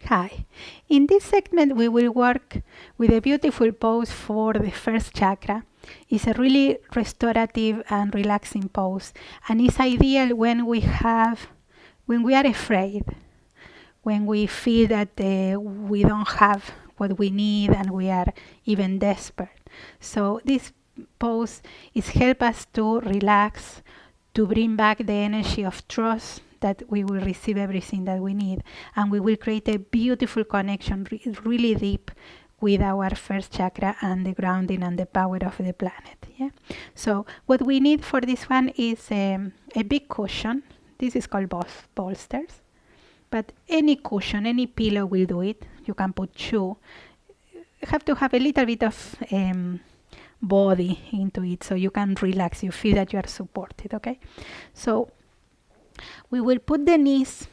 Hi. In this segment, we will work with a beautiful pose for the first chakra. It's a really restorative and relaxing pose, and it's ideal when we are afraid, when we feel that we don't have what we need and we are even desperate. So this pose is help us to relax, to bring back the energy of trust that we will receive everything that we need, and we will create a beautiful connection, really deep, with our first chakra and the grounding and the power of the planet. Yeah. So what we need for this one is a big cushion. This is called bolsters, but any cushion, any pillow will do it. You can put two. You have to have a little bit of body into it so you can relax. You feel that you are supported. Okay. So we will put the knees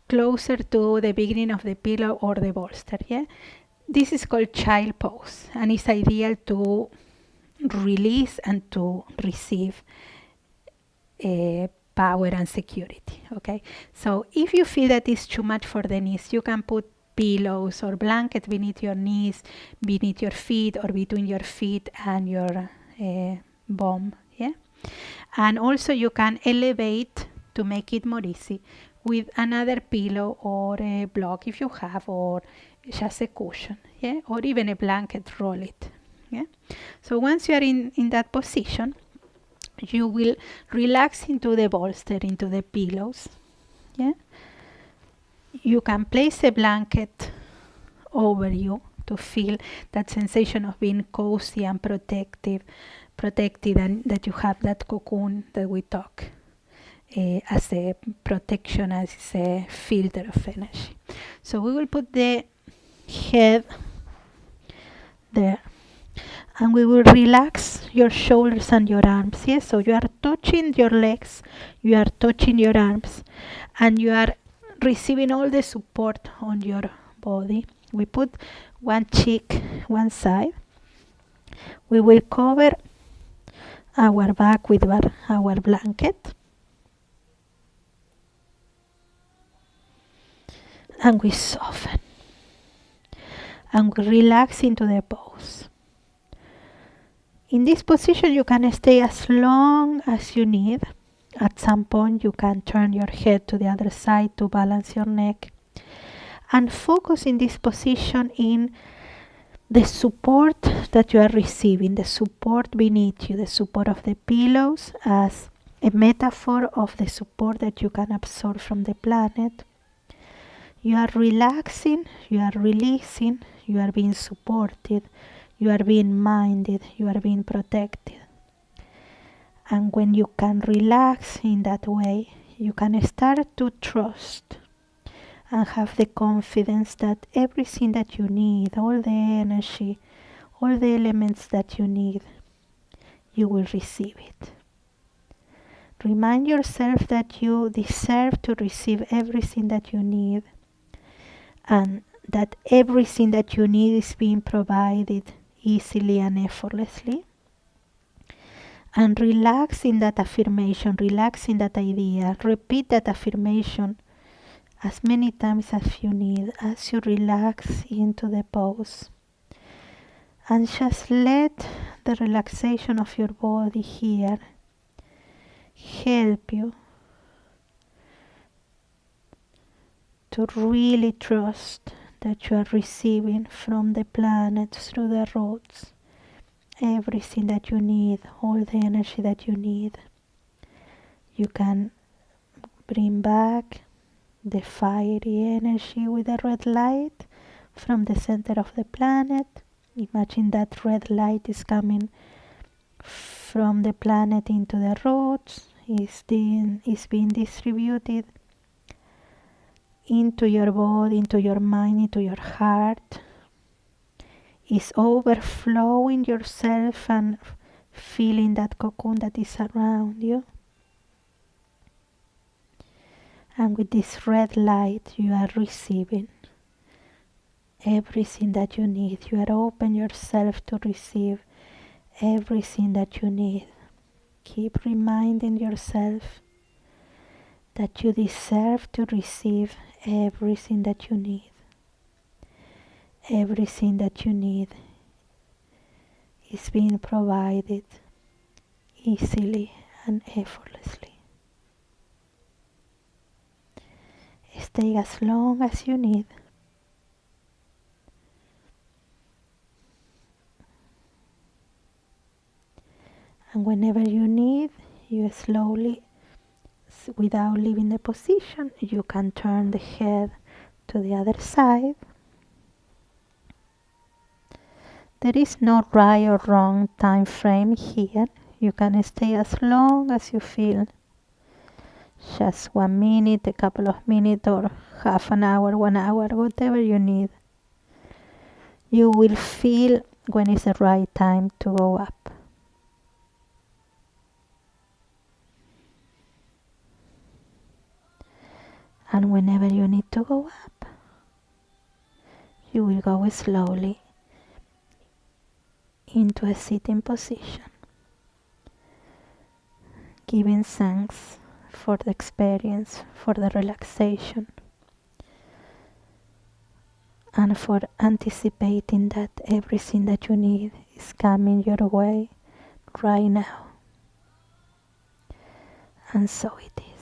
closer to the beginning of the pillow or the bolster. Yeah, this is called child pose, and it's ideal to release and to receive power and security. Okay, so if you feel that it's too much for the knees, you can put pillows or blankets beneath your knees, beneath your feet, or between your feet and your bum. Yeah. And also you can elevate to make it more easy with another pillow or a block if you have, or just a cushion, yeah, or even a blanket, roll it. Yeah. So once you are in that position, you will relax into the bolster, into the pillows. Yeah. You can place a blanket over you to feel that sensation of being cozy and protected, and that you have that cocoon that we talk as a protection, as a filter of energy. So we will put the head there, and we will relax your shoulders and your arms. Yes, so you are touching your legs, you are touching your arms, and you are receiving all the support on your body. We put one cheek one side. We will cover our back with our blanket, and we soften and we relax into the pose. In this position, you can stay as long as you need. At some point, you can turn your head to the other side to balance your neck, and focus in this position in the support that you are receiving, the support beneath you, the support of the pillows as a metaphor of the support that you can absorb from the planet. You are relaxing, you are releasing, you are being supported, you are being minded, you are being protected. And when you can relax in that way, you can start to trust and have the confidence that everything that you need, all the energy, all the elements that you need, you will receive it. Remind yourself that you deserve to receive everything that you need, and that everything that you need is being provided easily and effortlessly. And relax in that affirmation, relax in that idea. Repeat that affirmation as many times as you need, as you relax into the pose. And just let the relaxation of your body here help you to really trust that you are receiving from the planet through the roots everything that you need, all the energy that you need. You can bring back the fiery energy with the red light from the center of the planet. Imagine that red light is coming from the planet into the roots, is being distributed into your body, into your mind, into your heart, is overflowing yourself and feeling that cocoon that is around you. And with this red light, you are receiving everything that you need. You are open yourself to receive everything that you need. Keep reminding yourself that you deserve to receive everything that you need. Everything that you need is being provided easily and effortlessly. Stay as long as you need. And whenever you need, you slowly, without leaving the position, you can turn the head to the other side. There is no right or wrong time frame here. You can stay as long as you feel. Just 1 minute, a couple of minutes, or half an hour, 1 hour, whatever you need. You will feel when it's the right time to go up. And whenever you need to go up, you will go slowly into a sitting position, giving thanks for the experience, for the relaxation, and for anticipating that everything that you need is coming your way right now. And so it is.